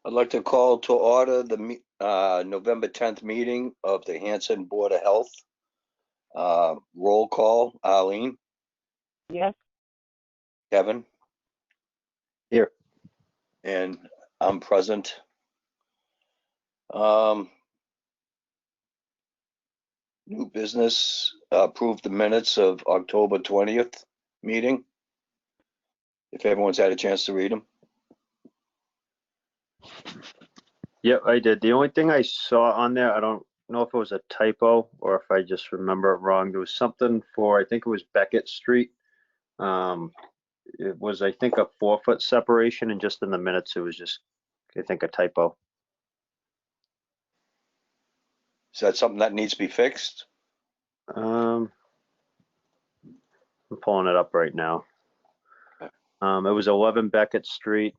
I'd like to call to order the November 10th meeting of the Hanson Board of Health. Roll call, Arlene, Yes. Kevin, Here. and I'm present. New business, approve the minutes of October 20th meeting. If everyone's had a chance to read them. Yep, I did. The only thing I saw on there, I don't know if it was a typo or if I just remember it wrong. There was something for, I think it was Beckett Street. It was, I think, a 4-foot separation, and just in the minutes, it was just, I think, a typo. Is that something that needs to be fixed? I'm pulling it up right now. It was 11 Beckett Street.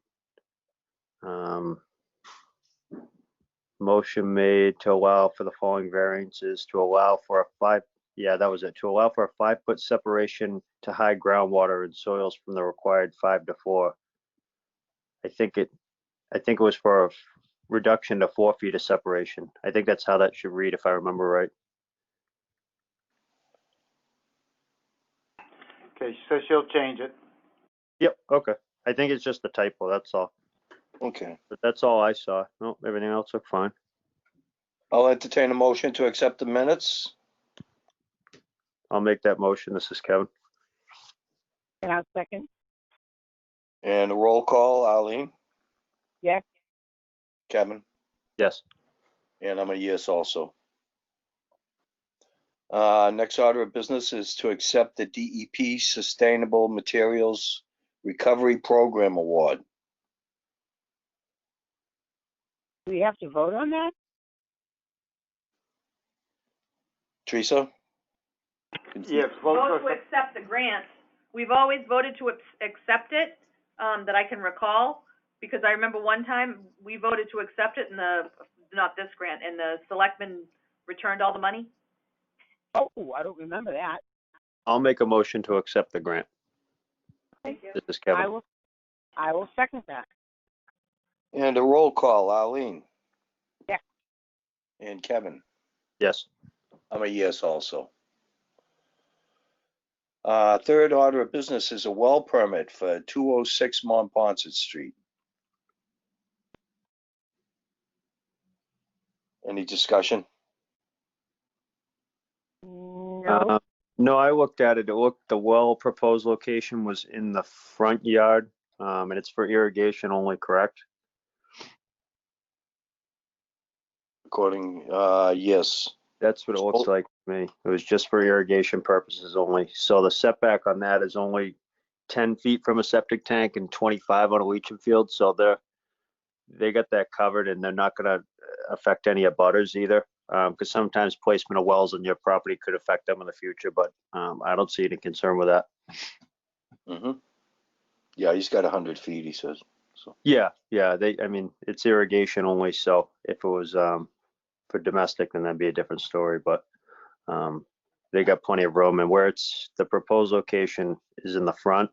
Motion made to allow for the following variances, to allow for a to allow for a 5-foot separation to high groundwater and soils from the required 5 to 4. I think it was for a reduction to 4 feet of separation. I think that's how that should read, if I remember right. Okay, she says she'll change it. Yep, okay. I think it's just a typo, that's all. Okay. But that's all I saw. No, everything else looked fine. I'll entertain a motion to accept the minutes. I'll make that motion. This is Kevin. And I'll second. And a roll call, Arlene, Yes. Kevin, Yes. and I'm a yes also. Next order of business is to accept the DEP Sustainable Materials Recovery Program Award. Do we have to vote on that? Teresa? Yes, vote Vote to to accept the grant. We've always voted to accept it, that I can recall, because I remember one time we voted to accept it and not this grant, and the selectmen returned all the money. Oh, I don't remember that. I'll make a motion to accept the grant. Thank you. This is Kevin. I will second that. And a roll call, Arlene. Yes. And Kevin. Yes. I'm a yes also. Third order of business is a well permit for 206 Montbonset Street. Any discussion? No. No, I looked at it. The well proposed location was in the front yard, and it's for irrigation only, correct? According, yes. That's what it looks like to me. It was just for irrigation purposes only. So the setback on that is only 10 feet from a septic tank and 25 on a leaching field. So they got that covered, and they're not going to affect any abutters either. Because sometimes placement of wells on your property could affect them in the future, but I don't see any concern with that. Mm-hmm. Yeah, he's got 100 feet, he says. So. Yeah. I mean, it's irrigation only. So if it was for domestic, then that'd be a different story. But they got plenty of room, and where the proposed location is in the front,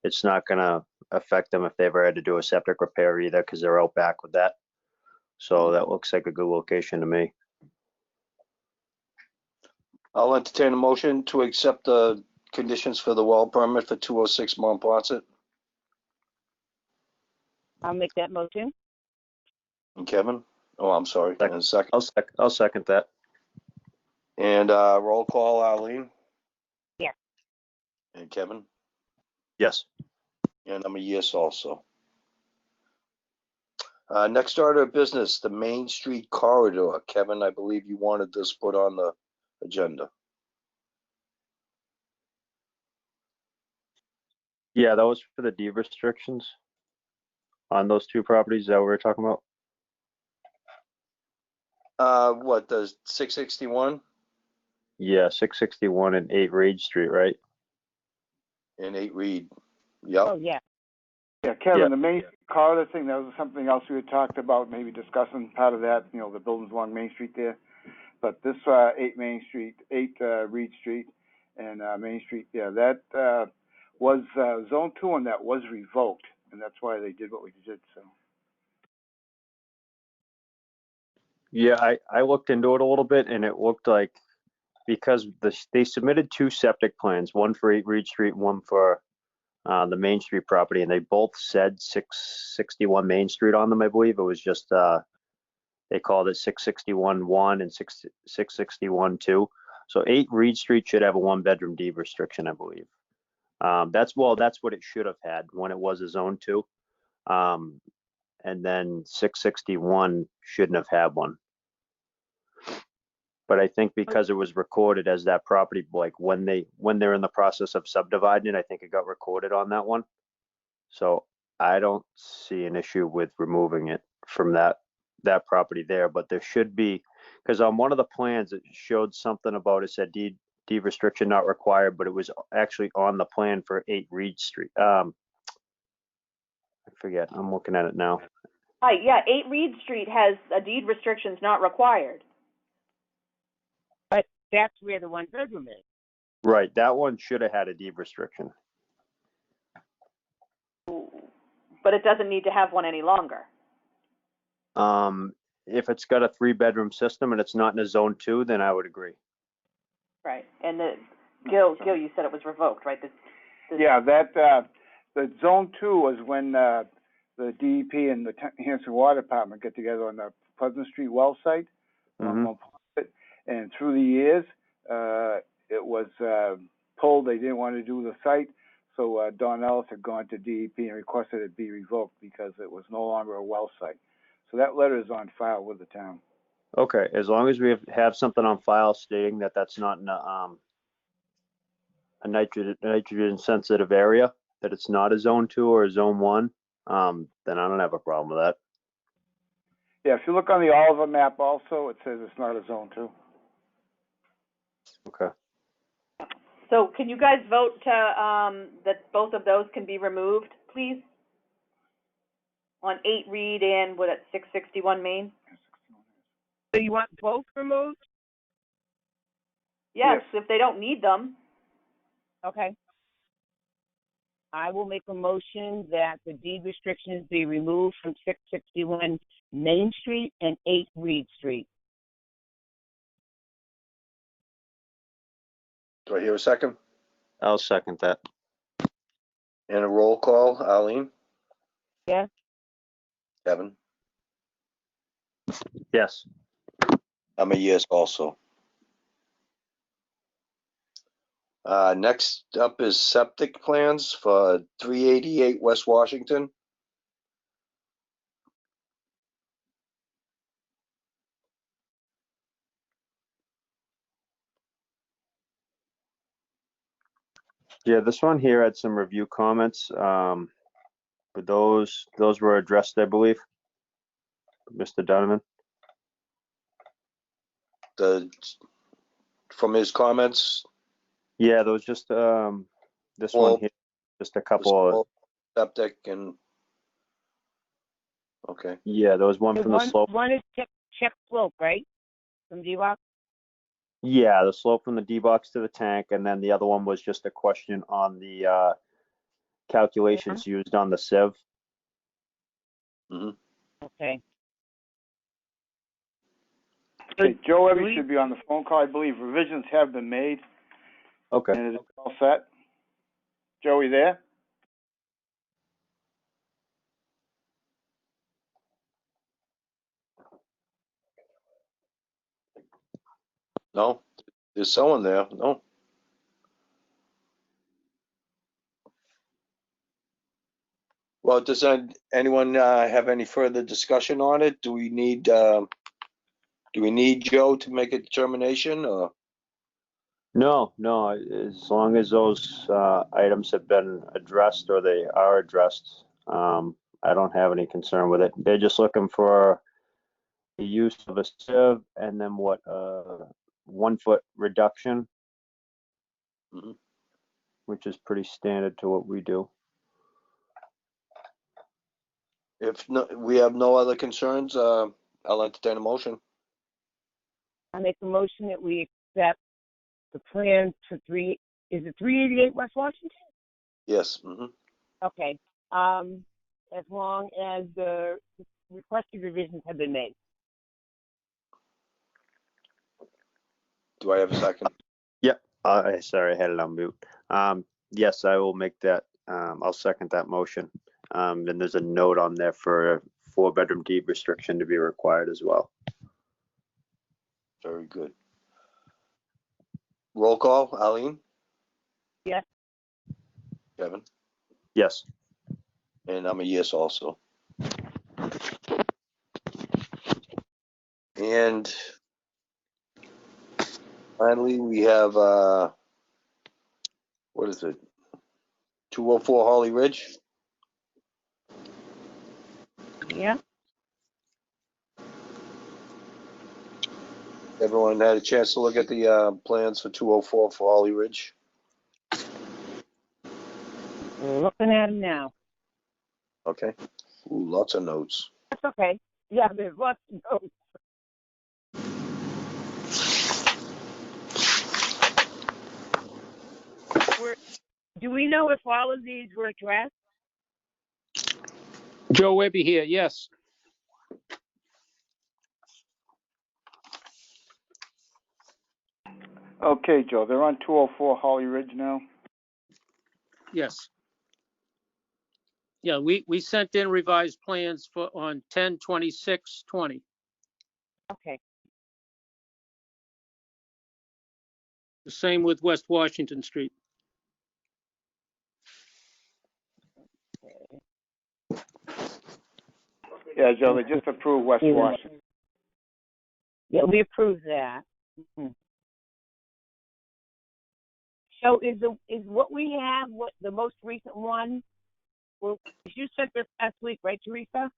it's not going to affect them if they ever had to do a septic repair either, because they're out back with that. So that looks like a good location to me. I'll entertain a motion to accept the conditions for the well permit for 206 Montbonset. I'll make that motion. And Kevin? Oh, I'm sorry. Second. And a second. I'll second that. And roll call, Arlene? Yes. And Kevin? Yes. And I'm a yes also. Next order of business, the Main Street corridor. Kevin, I believe you wanted this put on the agenda. Yeah, that was for the deed restrictions on those two properties that we were talking about. What, the 661 Yeah, 661 and 8 Reed Street, right? and 8 Reed? Yep. Oh, yeah. Yeah, Kevin, Yeah. the main corridor thing, that was something else we had talked about, maybe discussing part of that, the buildings along Main Street there. But this 8 Reed Street and Main Street, yeah, that was Zone 2 on that was revoked, and that's why they did what we did, so. Yeah, I looked into it a little bit, and it looked like because they submitted two septic plans, one for 8 Reed Street, one for the Main Street property, and they both said 661 Main Street on them. I believe it was just they called it 661-1 and 661-2. So 8 Reed Street should have a 1-bedroom deed restriction, I believe. That's what it should have had when it was a zone 2. And then 661 shouldn't have had one. But I think because it was recorded as that property, like when they're in the process of subdividing it, I think it got recorded on that one. So I don't see an issue with removing it from that property there, but there should be, because on one of the plans it showed something about, it said deed restriction not required, but it was actually on the plan for 8 Reed Street. I forget, I'm looking at it now. Hi, yeah, 8 Reed Street has a deed restrictions not required. But that's where the 1-bedroom is. Right, that one should have had a deed restriction. But it doesn't need to have one any longer. If it's got a 3-bedroom system and it's not in a zone 2, then I would agree. Right, and Gil, you said it was revoked, right? Yeah, that, the zone 2 was when, the DEP and the Hanson Water Department get together on the Pleasant Street well site. Mhm. And through the years, it was, pulled, they didn't want to do the site. So, Don Ellis had gone to DEP and requested it be revoked because it was no longer a well site. So that letter is on file with the town. Okay, as long as we have something on file stating that that's not in a nitrogen sensitive area, that it's not a zone 2 or a zone 1, then I don't have a problem with that. Yeah, if you look on the Oliver map also, it says it's not a zone 2. Okay. So can you guys vote to, that both of those can be removed, please? On 8 Reed and 661 Main? So you want both removed? Yes, Yes. if they don't need them. Okay. I will make a motion that the deed restrictions be removed from 661 Main Street and 8 Reed Street. Do I hear a second? I'll second that. And a roll call, Arlene? Yes. Kevin? Yes. I'm a yes also. Next up is septic plans for 388 West Washington. Yeah, this one here had some review comments. But those were addressed, I believe, Mr. Donovan. From his comments, Yeah, there was just this one here, just a couple of, septic and, okay. yeah, there was one from the slope. One is check slope, right? From D-Rock? Yeah, the slope from the D-box to the tank, and then the other one was just a question on the calculations used on the sieve. Mm-hmm. Okay. Okay, Joe Evie should be on the phone call. I believe revisions have been made. Okay. And it's all set. Joey there? No, there's someone there. No. Well, does anyone have any further discussion on it? Do we need Joe to make a determination, or? No, as long as those items have been addressed or they are addressed, I don't have any concern with it. They're just looking for the use of a sieve and then 1 foot reduction, Mhm. which is pretty standard to what we do. If no, we have no other concerns, I'll entertain a motion. I make a motion that we accept the plan for is it 388 West Washington? Yes. Mm-hmm. Okay. As long as the requested revisions have been made. Do I have a second? Yep. Sorry, I had it on mute. Yes, I will make that. I'll second that motion. Then there's a note on there for a 4-bedroom deed restriction to be required as well. Very good. Roll call, Arlene? Yes. Kevin? Yes. And I'm a yes also. And finally, we have, what is it? 204 Holly Ridge? Yeah. Everyone had a chance to look at the plans for 204 for Holly Ridge? We're looking at them now. Okay. Ooh, lots of notes. That's okay. Yeah, there's lots of notes. Do we know if all of these were addressed? Joe Webby here, yes. Okay, Joe, they're on 204 Holly Ridge now? Yes. Yeah, we sent in revised plans for on 10/26/20. Okay. The same with West Washington Street. Yeah, Joe, they just approved West Washington. Yeah, we approved that. Mm-hmm. So is what we have what the most recent one? Well, you sent this last week, right, Teresa?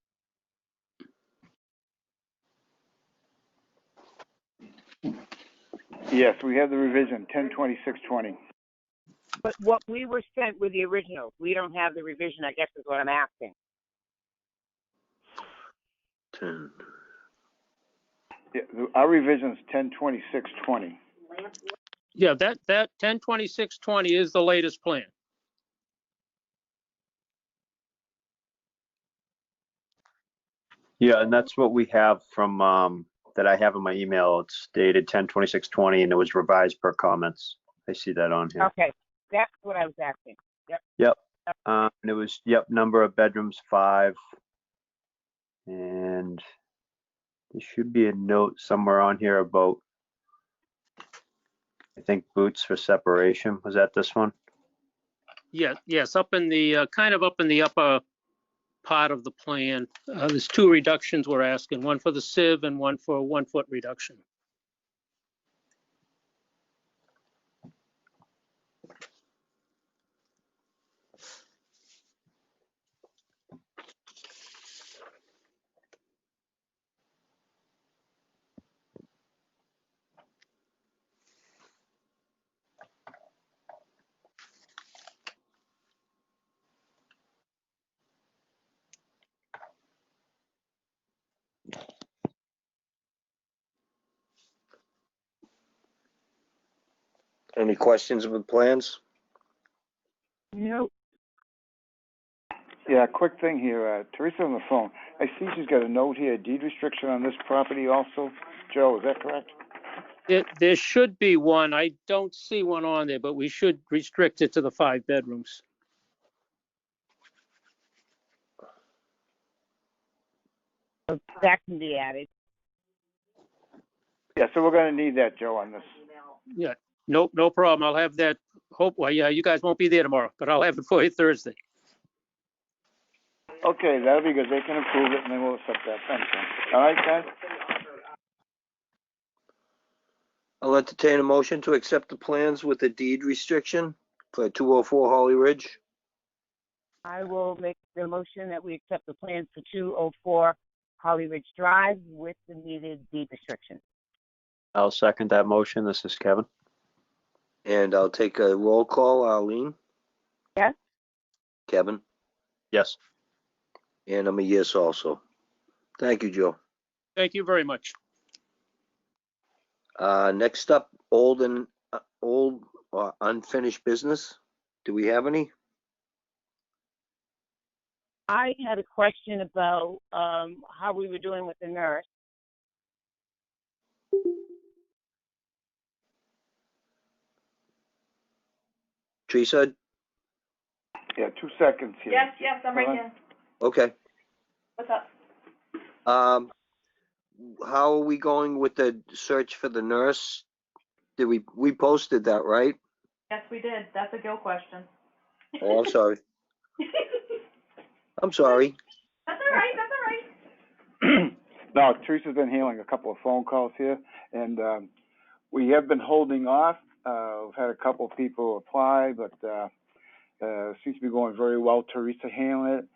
Yes, we have the revision, 10/26/20. But what we were sent with the original, we don't have the revision, I guess is what I'm asking. 10. Yeah, our revision's 10/26/20. Yeah, that 10/26/20 is the latest plan. Yeah, and that's what we have from that I have in my email. It's dated 10/26/20 and it was revised per comments. I see that on here. Okay, that's what I was asking. Yep. Yep. And it was, number of bedrooms 5. And there should be a note somewhere on here about, I think, boots for separation. Was that this one? Yeah, yes, up in the kind of up in the upper part of the plan. There's 2 reductions we're asking, one for the sieve and one for a 1-foot reduction. Any questions with plans? Nope. Yeah, quick thing here, Teresa on the phone. I see she's got a note here, deed restriction on this property also. Joe, is that correct? There should be one. I don't see one on there, but we should restrict it to the 5 bedrooms. So that can be added. Yeah, so we're gonna need that, Joe, on this. Yeah, no problem. I'll have that. Well, yeah, you guys won't be there tomorrow, but I'll have it for you Thursday. Okay, that'll be good. They can approve it and then we'll accept that. Thanks, man. All right, guys? I'll entertain a motion to accept the plans with the deed restriction for 204 Holly Ridge. I will make the motion that we accept the plans for 204 Holly Ridge Drive with the needed deed restriction. I'll second that motion. This is Kevin. And I'll take a roll call, Arlene? Yes? Kevin? Yes. And I'm a yes also. Thank you, Joe. Thank you very much. Next up, old unfinished business. Do we have any? I had a question about how we were doing with the nurse. Teresa? Yeah, 2 seconds here. Yes, I'm right here. Okay. What's up? How are we going with the search for the nurse? Did we posted that, right? Yes, we did. That's a Gil question. Oh, I'm sorry. I'm sorry. That's all right. That's all right. No, Teresa's been handling a couple of phone calls here, and we have been holding off. We've had a couple of people apply, but seems to be going very well. Teresa handling it.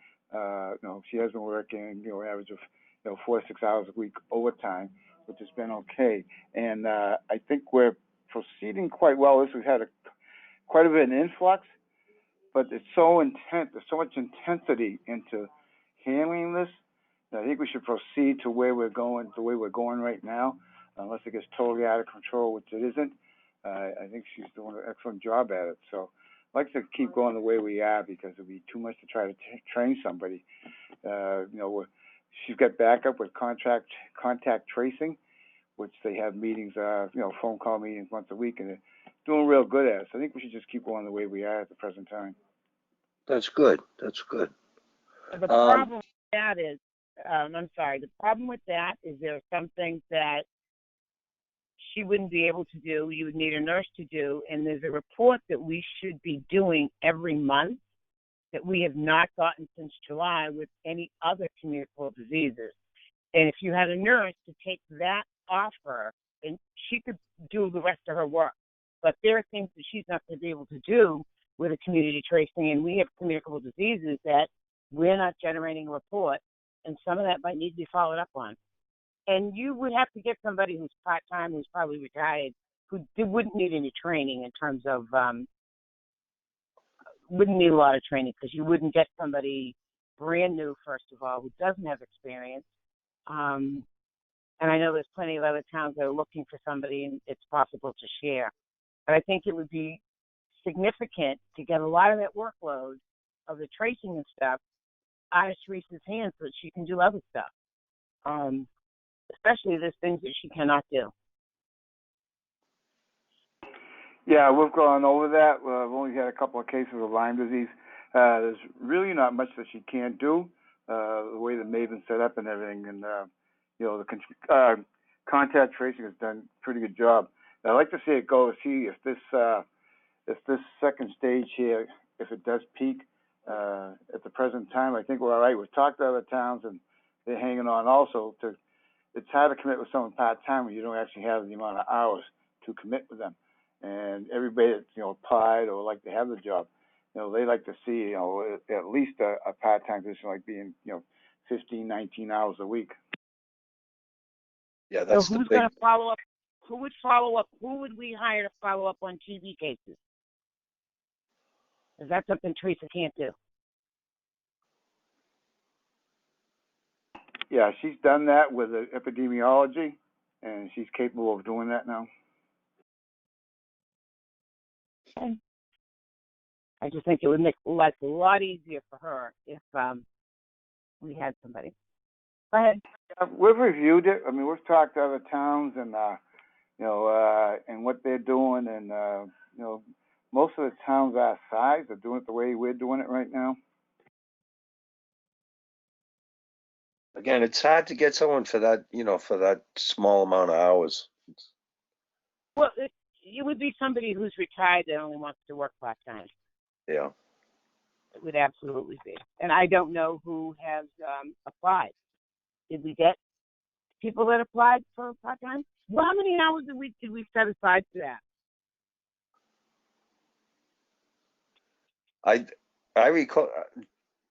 She has been working, average of 4 to 6 hours a week overtime, which has been okay. And I think we're proceeding quite well. We've had quite a bit of an influx, but it's so intense. There's so much intensity into handling this. I think we should proceed to where we're going, the way we're going right now, unless it gets totally out of control, which it isn't. I think she's doing an excellent job at it. So I'd like to keep going the way we are because it'd be too much to try to train somebody. She's got backup with contact tracing, which they have meetings, phone call meetings once a week, and they're doing real good at it. So I think we should just keep going the way we are at the present time. That's good. That's good. The problem with that is, the problem with that is there are some things that she wouldn't be able to do, you would need a nurse to do, and there's a report that we should be doing every month that we have not gotten since July with any other communicable diseases. And if you had a nurse to take that off her, and she could do the rest of her work. But there are things that she's not going to be able to do with a community tracing, and we have communicable diseases that we're not generating a report, and some of that might need to be followed up on. And you would have to get somebody who's part-time, who's probably retired, who wouldn't need any training in terms of, wouldn't need a lot of training because you wouldn't get somebody brand new, first of all, who doesn't have experience. And I know there's plenty of other towns that are looking for somebody, and it's possible to share. But I think it would be significant to get a lot of that workload of the tracing and stuff out of Teresa's hands so that she can do other stuff. Especially there's things that she cannot do. Yeah, we've gone over that. We've only had a couple of cases of Lyme disease. There's really not much that she can't do, the way the Maven's set up and everything. And, the contact tracing has done a pretty good job. I'd like to see it go, see if this second stage here, if it does peak at the present time. I think we're all right. We've talked to other towns, and they're hanging on also. It's hard to commit with someone part-time when you don't actually have the amount of hours to commit with them. And everybody that's, applied or like to have the job, they like to see, at least a part-time position, like being, 15, 19 hours a week. Yeah, that's so who's going to follow up? Who would follow up? Who would we hire to follow up on TB cases? Is that something Teresa can't do? Yeah, she's done that with the epidemiology, and she's capable of doing that now. Okay. I just think it would make life a lot easier for her if we had somebody. Go ahead. We've reviewed it. I mean, we've talked to other towns and, and what they're doing. And, most of the towns our size are doing it the way we're doing it right now. Again, it's hard to get someone for that, for that small amount of hours. Well, it would be somebody who's retired that only wants to work part-time. Yeah. It would absolutely be. And I don't know who has applied. Did we get people that applied for part-time? Well, how many hours a week did we set aside for that? I recall,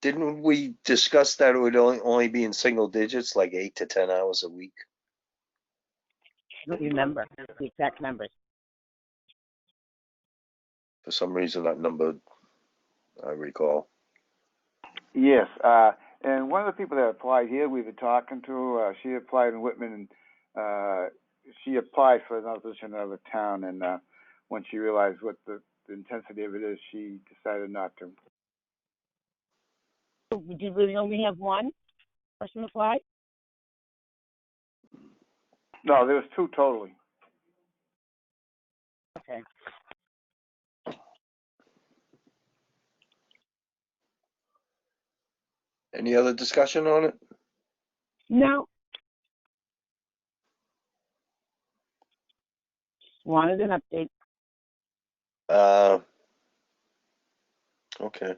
didn't we discuss that it would only be in single digits, like 8 to 10 hours a week? I don't remember the exact numbers. For some reason, that number, I recall. Yes. And one of the people that applied here, we've been talking to, she applied in Whitman, and she applied for another position in another town. And when she realized what the intensity of it is, she decided not to. Did we only have one person apply? No, there was two totally. Okay. Any other discussion on it? No. Wanted an update. Okay.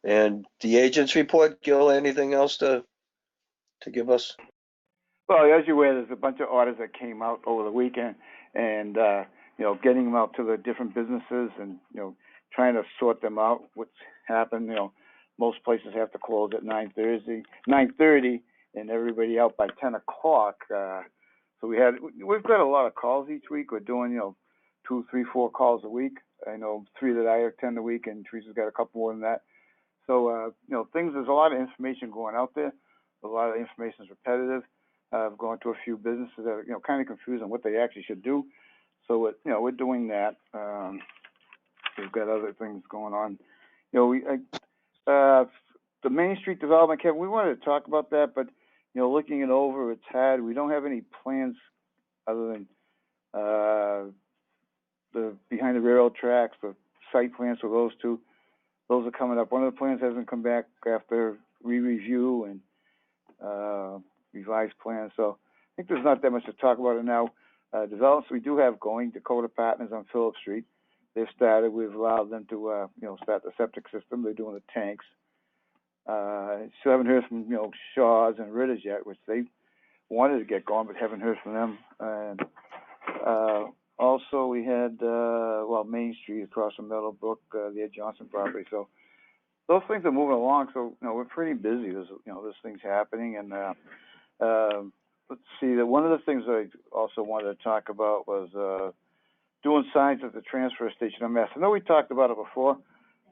And the agent's report, Gil, anything else to give us? Well, as you're aware, there's a bunch of orders that came out over the weekend, and getting them out to the different businesses, and trying to sort them out. What's happened? Most places have to close at 9:30, and everybody out by 10 o'clock. So we've got a lot of calls each week. We're doing 2, 3, 4 calls a week. I know 3 that I attend a week, and Teresa's got a couple more than that. So there's a lot of information going out there. A lot of the information is repetitive. I've gone to a few businesses that are kind of confused on what they actually should do. So we're doing that. We've got other things going on. The Main Street development, Kevin, we wanted to talk about that, but looking it over, we don't have any plans other than the behind the railroad tracks, the site plans for those two. Those are coming up. One of the plans hasn't come back after re-review and revised plans. So I think there's not that much to talk about it now. Developments we do have going, Dakota Partners on Phillip Street. They've started. We've allowed them to start the septic system. They're doing the tanks. Still haven't heard from Shaw's and Ritter's yet, which they wanted to get going, but haven't heard from them. And also we had Main Street across from Meadowbrook, the Ed Johnson property. So those things are moving along. So we're pretty busy. There's things happening, and let's see. One of the things I also wanted to talk about was doing signs at the transfer station on Mass. I know we talked about it before,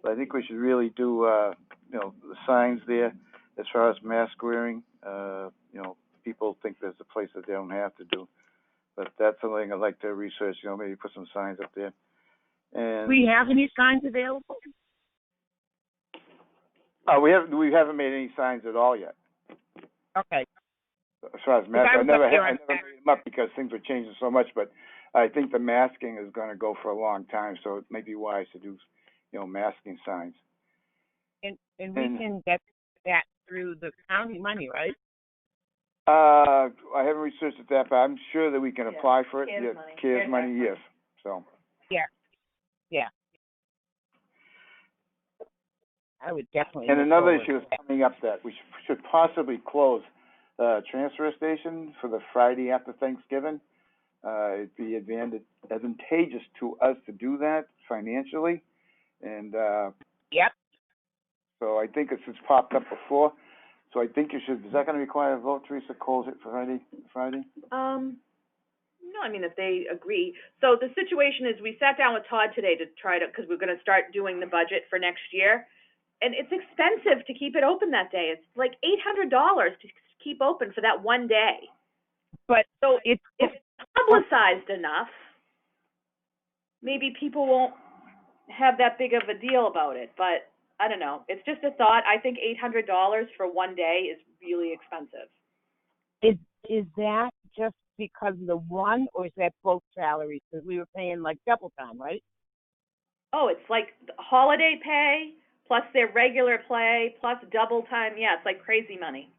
but I think we should really do the signs there as far as mask wearing. People think there's a place that they don't have to do, but that's something I'd like to research. Maybe put some signs up there. And Do we have any signs available? we haven't made any signs at all yet. Okay. As far as masking, I never made them up because things were changing so much, but I think the masking is going to go for a long time, so it may be wise to do, masking signs. And we can get that through the county money, right? I haven't researched it that, but I'm sure that we can apply for it. CARES money. Yes. So. Yeah. I would definitely. And another issue is coming up that we should possibly close the transfer station for the Friday after Thanksgiving. It'd be advantageous to us to do that financially, and Yep. so I think it's popped up before. So I think you should. Is that going to require a vote, Teresa? Close it Friday? No, I mean, if they agree. So the situation is, we sat down with Todd today to because we're going to start doing the budget for next year. And it's expensive to keep it open that day. It's like $800 to keep open for that one day. But so it's publicized enough, maybe people won't have that big of a deal about it. But I don't know. It's just a thought. I think $800 for one day is really expensive. Is that just because of the one, or is that both salaries? Because we were paying like double time, right? Oh, it's like holiday pay plus their regular pay plus double time. Yeah, it's like crazy money.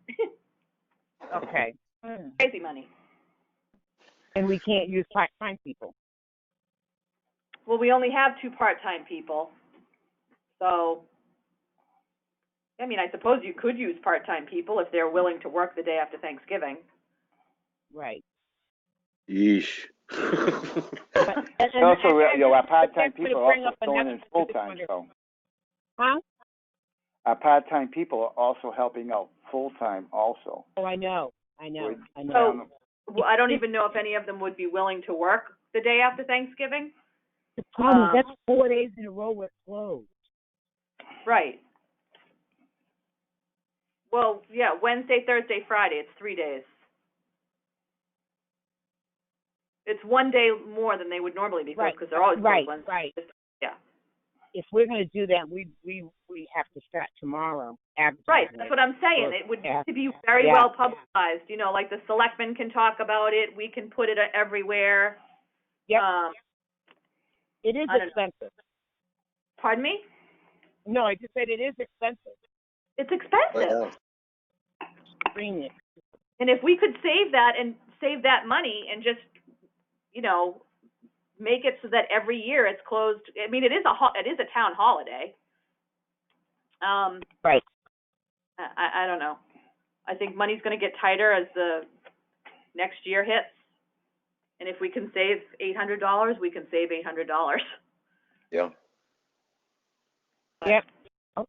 Okay. Crazy money. And we can't use part-time people. Well, we only have 2 part-time people. So, I mean, I suppose you could use part-time people if they're willing to work the day after Thanksgiving. Right. Yeesh. Also, our part-time people are also going in full-time, so. Huh? Our part-time people are also helping out full-time also. Oh, I know. So, well, I don't even know if any of them would be willing to work the day after Thanksgiving. The problem is that's 4 days in a row we're closed. Right. Well, yeah, Wednesday, Thursday, Friday, it's 3 days. It's one day more than they would normally be closed because they're always closed Wednesday. Right. Yeah. If we're going to do that, we have to start tomorrow. Right, that's what I'm saying. It would need to be very well publicized. Like the selectmen can talk about it. We can put it everywhere. Yep. It is expensive. Pardon me? No, I just said it is expensive. It's expensive. premium. And if we could save that money and just, you know, make it so that every year it's closed. I mean, it is a town holiday. Right. I don't know. I think money's going to get tighter as the next year hits. And if we can save $800, we can save $800. Yeah. Yep. Oh.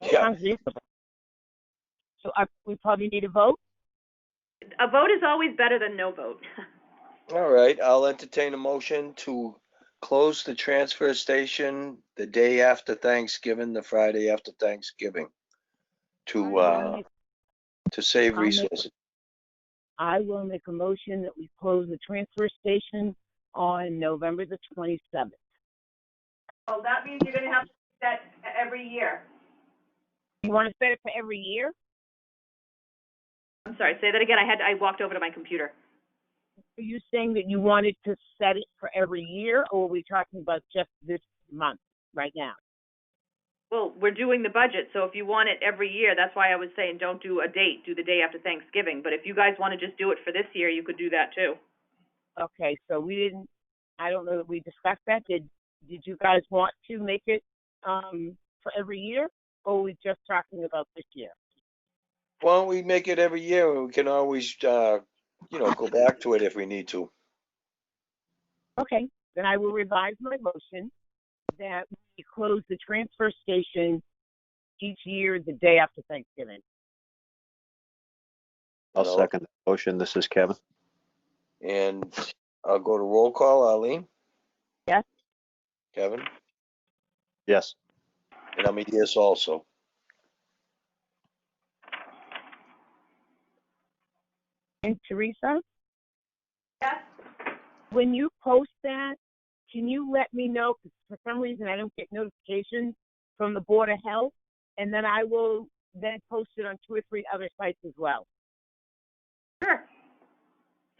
That Yeah. sounds reasonable. So we probably need a vote? A vote is always better than no vote. All right, I'll entertain a motion to close the transfer station the day after Thanksgiving, the Friday after Thanksgiving, to save resources. I will make a motion that we close the transfer station on November the 27th. Oh, that means you're going to have to do that every year. You want to set it for every year? I'm sorry, say that again. I walked over to my computer. Are you saying that you wanted to set it for every year, or are we talking about just this month right now? Well, we're doing the budget, so if you want it every year, that's why I was saying don't do a date, do the day after Thanksgiving. But if you guys want to just do it for this year, you could do that too. Okay, so I don't know that we discussed that. Did you guys want to make it for every year, or are we just talking about this year? Why don't we make it every year, and we can always, go back to it if we need to. Okay, then I will revise my motion that we close the transfer station each year the day after Thanksgiving. I'll second the motion. This is Kevin. And I'll go to roll call. Arlene? Yes. Kevin? Yes. And I'm a yes also. And Teresa, Yes. when you post that, can you let me know? Because for some reason I don't get notifications from the Board of Health, and then I will then post it on 2 or 3 other sites as well. Sure.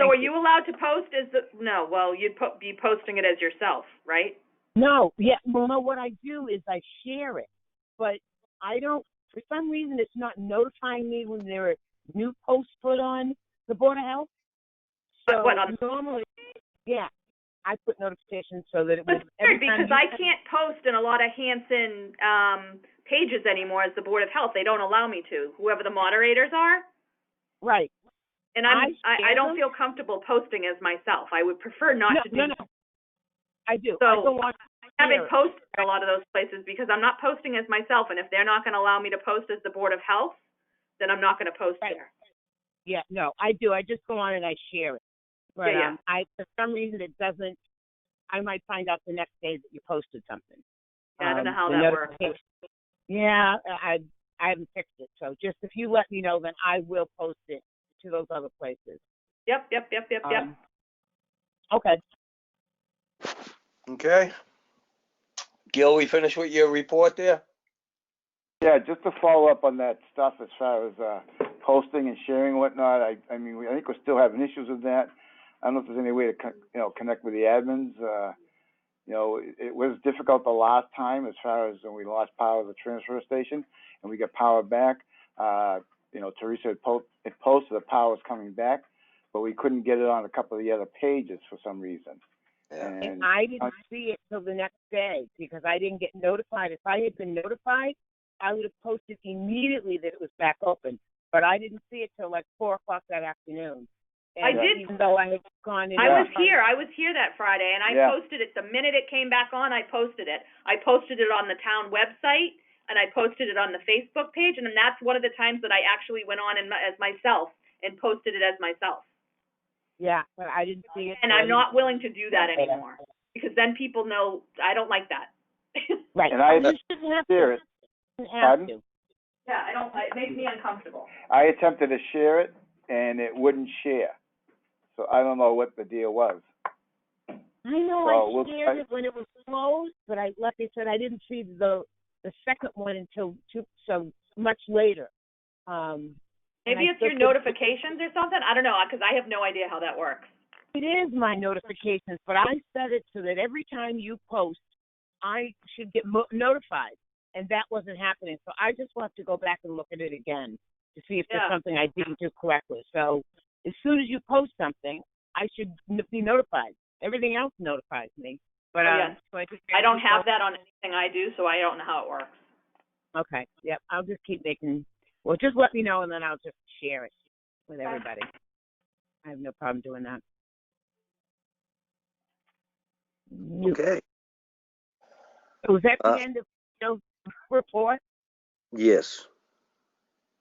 So are you allowed to post no, well, you'd be posting it as yourself, right? No, yeah, well, no, what I do is I share it, but I don't, for some reason it's not notifying me when there are new posts put on the Board of Health. So normally, yeah, I put notifications so that it was. It's weird because I can't post in a lot of Hanson pages anymore as the Board of Health. They don't allow me to, whoever the moderators are. Right. And I don't feel comfortable posting as myself. I would prefer not to do that. No. I do. So I haven't posted in a lot of those places because I'm not posting as myself, and if they're not going to allow me to post as the Board of Health, then I'm not going to post there. Yeah, no, I do. I just go on and I share it. But Yeah. for some reason it doesn't. I might find out the next day that you posted something. Yeah, I don't know how that works. Yeah, I haven't fixed it. So just if you let me know, then I will post it to those other places. Yep. Okay. Okay. Gil, we finished with your report there? Yeah, just to follow up on that stuff as far as posting and sharing and whatnot. I think we're still having issues with that. I don't know if there's any way to connect with the admins. It was difficult the last time as far as when we lost power of the transfer station and we got power back. Teresa had posted the power was coming back, but we couldn't get it on a couple of the other pages for some reason. Yeah. And I didn't see it till the next day because I didn't get notified. If I had been notified, I would have posted immediately that it was back open. But I didn't see it till like 4 o'clock that afternoon. And I did. Even though I had gone in. I was here that Friday, and I posted it. The minute it came back on, I posted it. I posted it on the town website, and I posted it on the Facebook page, and that's one of the times that I actually went on as myself and posted it as myself. Yeah, but I didn't see it. And I'm not willing to do that anymore because then people know I don't like that. Right. And I shouldn't have share it. Have to. Yeah, I don't. It makes me uncomfortable. I attempted to share it, and it wouldn't share. So I don't know what the deal was. I know I shared it when it was closed, but like I said, I didn't see the second one until so much later. Maybe it's your notifications or something. I don't know, because I have no idea how that works. It is my notifications, but I set it so that every time you post, I should get notified, and that wasn't happening. So I just will have to go back and look at it again to see if there's Yeah. something I didn't do correctly. So as soon as you post something, I should be notified. Everything else notifies me. But Oh, yes. so I don't have that on anything I do, so I don't know how it works. Okay. Yep. I'll just keep making. Well, just let me know, and then I'll just share it with everybody. I have no problem doing that. Okay. Was that the end of Joe's report? Yes.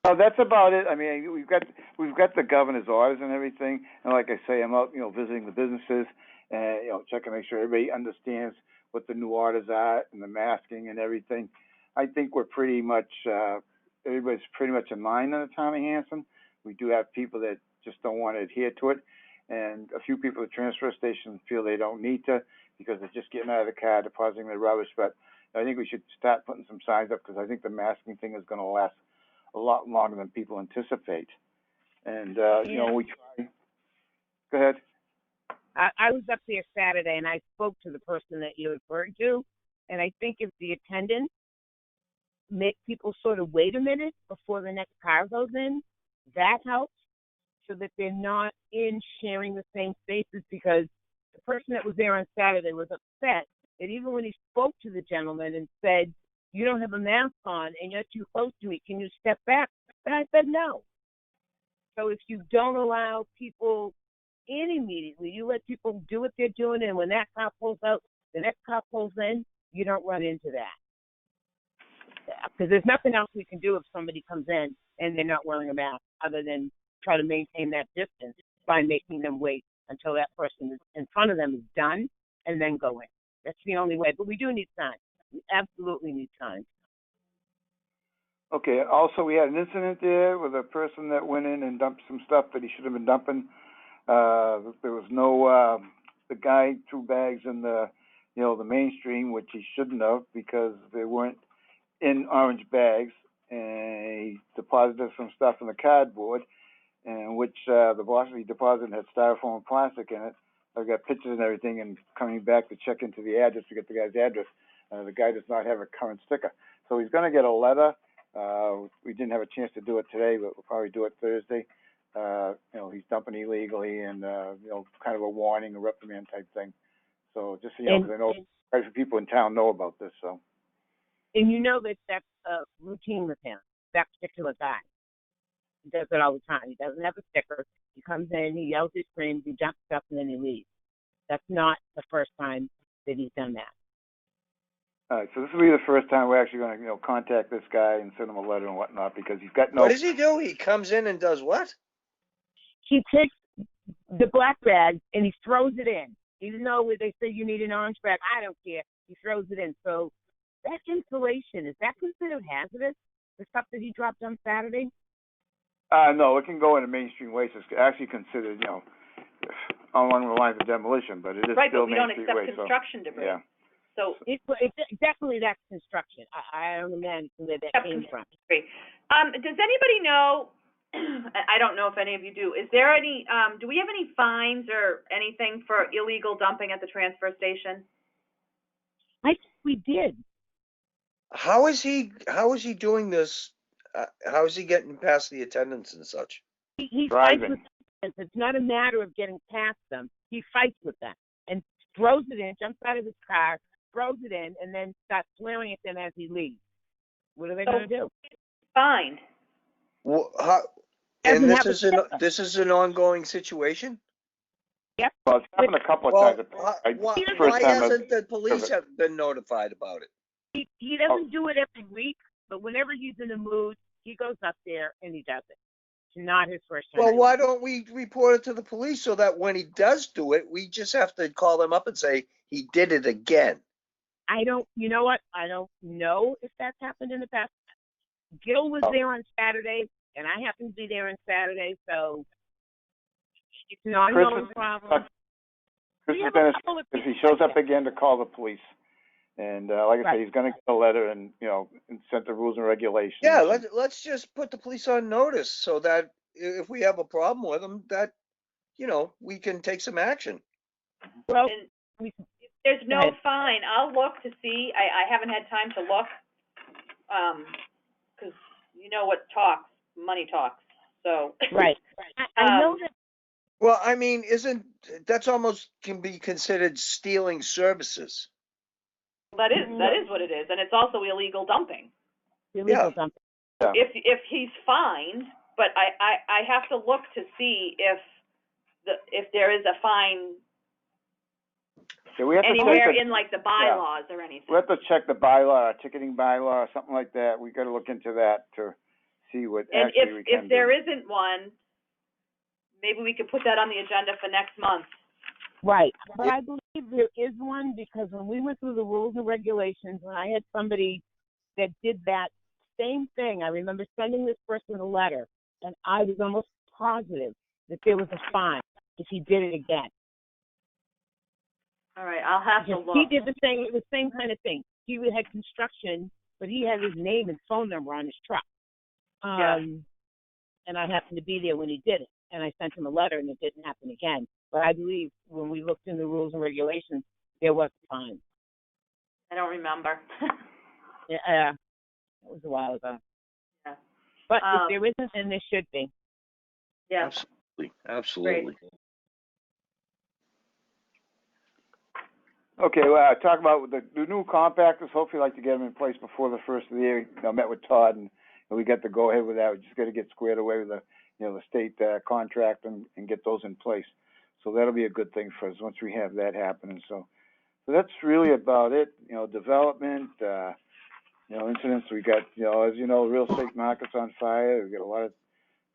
Oh, that's about it. I mean, we've got the governor's orders and everything, and like I say, I'm out, visiting the businesses and checking to make sure everybody understands what the new orders are and the masking and everything. I think we're pretty much everybody's pretty much in line in the town of Hanson. We do have people that just don't want to adhere to it, and a few people at the transfer station feel they don't need to because they're just getting out of the car, depositing their rubbish. But I think we should start putting some signs up because I think the masking thing is going to last a lot longer than people anticipate. And, we try. Go ahead. I was up there Saturday, and I spoke to the person that you referred to, and I think if the attendants make people sort of wait a minute before the next car goes in, that helps so that they're not in sharing the same spaces, because the person that was there on Saturday was upset that even when he spoke to the gentleman and said, "You don't have a mask on and you're too close to me, can you step back?" And I said no. So if you don't allow people in immediately, you let people do what they're doing, and when that car pulls out, the next car pulls in, you don't run into that. Because there's nothing else we can do if somebody comes in and they're not wearing a mask other than try to maintain that distance by making them wait until that person is in front of them is done and then go in. That's the only way. But we do need signs. We absolutely need signs. Okay. Also, we had an incident there with a person that went in and dumped some stuff that he should have been dumping. There was no, the guy threw bags in the mainstream, which he shouldn't have because they weren't in orange bags, and he deposited some stuff in the cardboard, and which the boss he deposited had styrofoam and plastic in it. I've got pictures and everything, and coming back to check into the address to get the guy's address, the guy does not have a current sticker. So he's going to get a letter. We didn't have a chance to do it today, but we'll probably do it Thursday. He's dumping illegally, and kind of a warning, a reprimand type thing. So just because I know quite a few people in town know about this. So. And that's a routine with him, that particular guy. He does it all the time. He doesn't have a sticker. He comes in, he yells, he screams, he dumps stuff, and then he leaves. That's not the first time that he's done that. All right, so this will be the first time we're actually going to, contact this guy and send him a letter and whatnot because he's got no. What does he do? He comes in and does what? He takes the black bag and he throws it in. Even though they say you need an orange bag, I don't care. He throws it in. So that insulation, is that considered hazardous? The stuff that he dropped on Saturday? No, it can go into mainstream waste. It's actually considered, along the lines of demolition, but it is Right, still but we don't mainstream accept waste. construction debris. Yeah. So It's definitely that's construction. I don't imagine where that came from. does anybody know, I don't know if any of you do, is there any, do we have any fines or anything for illegal dumping at the transfer station? I think we did. How is he doing this? How is he getting past the attendants and such? He fights with them. It's not a matter of getting past them. He fights with them and throws it in, jumps out of his car, throws it in, and then starts swearing at them as he leaves. What are they going to do? Fined. Well, and this is an ongoing situation? Yep. Well, it's happened a couple of times. Why hasn't the police have been notified about it? He doesn't do it every week, but whenever he's in the mood, he goes up there and he does it. It's not his first time. Well, why don't we report it to the police so that when he does do it, we just have to call them up and say he did it again? You know what? I don't know if that's happened in the past. Gil was there on Saturday, and I happened to be there on Saturday, so it's an ongoing problem. Chris is going to, if he shows up again, to call the police. And like I said, he's going to get a letter and, and send the rules and regulations. Yeah, let's just put the police on notice so that if we have a problem with them, that, we can take some action. Well, if there's no fine, I'll look to see. I haven't had time to look because you know what talks. money talks, so. Right. I know that. Well, I mean, that's almost can be considered stealing services. That is what it is, and it's also illegal dumping. Illegal dumping. Yeah. If he's fined, but I have to look to see if there is a fine Yeah, we have to anywhere check in like the bylaws or anything. we have to check the bylaw, ticketing bylaw, or something like that. We got to look into that to see what And actually we can if there do. isn't one, maybe we could put that on the agenda for next month. Right. But I believe there is one because when we went through the rules and regulations, when I had somebody that did that same thing, I remember sending this person a letter, and I was almost positive that there was a fine if he did it again. All right, I'll have to Because look. he did the same kind of thing. He had construction, but he had his name and phone number on his truck. Yeah. And I happened to be there when he did it, and I sent him a letter, and it didn't happen again. But I believe when we looked in the rules and regulations, there was a fine. I don't remember. Yeah, it was a while ago. Yeah. But if there isn't, then there should be. Yeah. Absolutely. Absolutely. Okay, well, talk about the new compactors. Hopefully, like to get them in place before the first of the year. I met with Todd, and we got to go ahead with that. We just got to get squared away with the state contract and get those in place. So that'll be a good thing for us once we have that happening. So that's really about it. Development, incidents. We got, as you know, real estate market's on fire. We got a lot of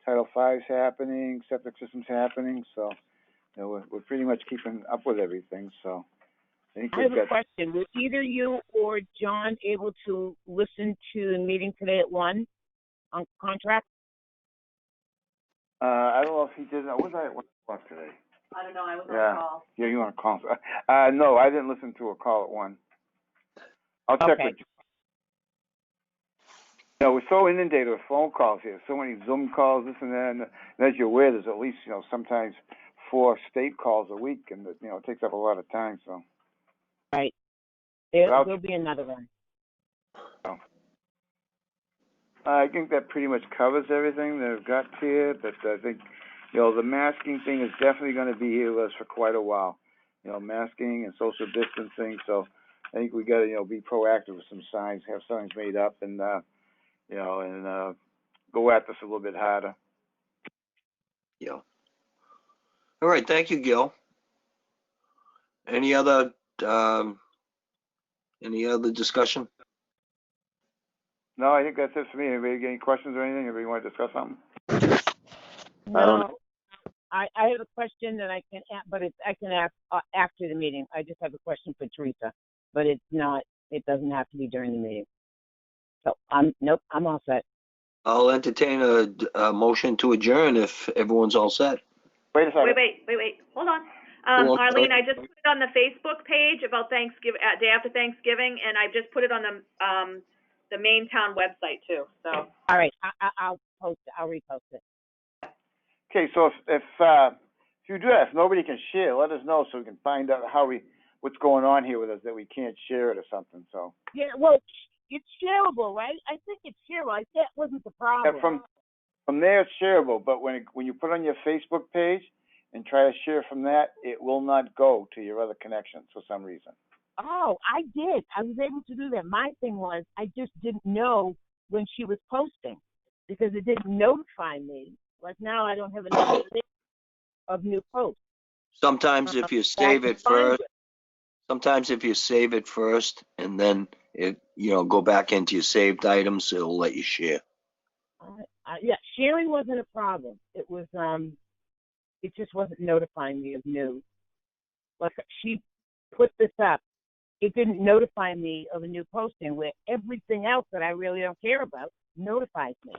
Title V's happening, septic systems happening. So, we're pretty much keeping up with everything. So. I have a question. Were either you or John able to listen to the meeting today at 1 on contract? I don't know if he did. Was I at 1 o'clock today? I don't know. I was on a call. Yeah, you on a call. No, I didn't listen to a call at 1. I'll check with you. We're so inundated with phone calls here. So many Zoom calls, this and that. And as you're aware, there's at least, sometimes 4 state calls a week. And, it takes up a lot of time, so. Right. There'll be another one. I think that pretty much covers everything that I've got here, but I think, the masking thing is definitely going to be here with us for quite a while. Masking and social distancing, so I think we got to, be proactive with some signs, have signs made up and, go at this a little bit harder. Yeah. All right. Thank you, Gil. Any other discussion? No, I think that's it for me. Anybody got any questions or anything? Anybody want to discuss something? No, I have a question that I can ask, but I can ask after the meeting. I just have a question for Teresa, but it doesn't have to be during the meeting. So I'm all set. I'll entertain a motion to adjourn if everyone's all set. Wait a second. Wait. Hold on. Go on, Arlene, sorry. I just put it on the Facebook page about Thanksgiving, day after Thanksgiving, and I just put it on the main town website too. So. All right, I'll post it. I'll repost it. Okay, so if you do that, if nobody can share, let us know so we can find out what's going on here with us that we can't share it or something. So. Yeah, well, it's shareable, right? I think it's shareable. That wasn't the problem. Yeah, from there it's shareable, but when you put it on your Facebook page and try to share from that, it will not go to your other connections for some reason. Oh, I did. I was able to do that. My thing was I just didn't know when she was posting because it didn't notify me. Like now I don't have enough of new posts. Sometimes if you save it first, and then go back into your saved items, it'll let you share. Yeah, sharing wasn't a problem. It was it just wasn't notifying me of new. Like she put this up, it didn't notify me of a new posting where everything else that I really don't care about notifies me.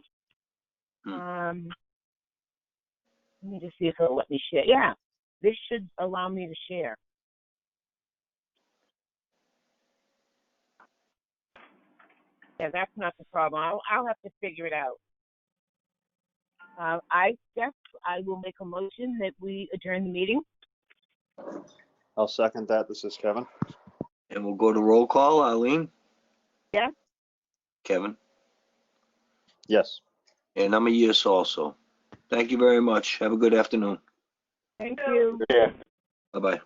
Let me just see if it'll let me share. Yeah, this should allow me to share. Yeah, that's not the problem. I'll have to figure it out. I guess I will make a motion that we adjourn the meeting. I'll second that. This is Kevin. And we'll go to roll call. Eileen? Yes. Kevin? Yes. And I'm a yes also. Thank you very much. Have a good afternoon. Thank you. Yeah. Bye-bye.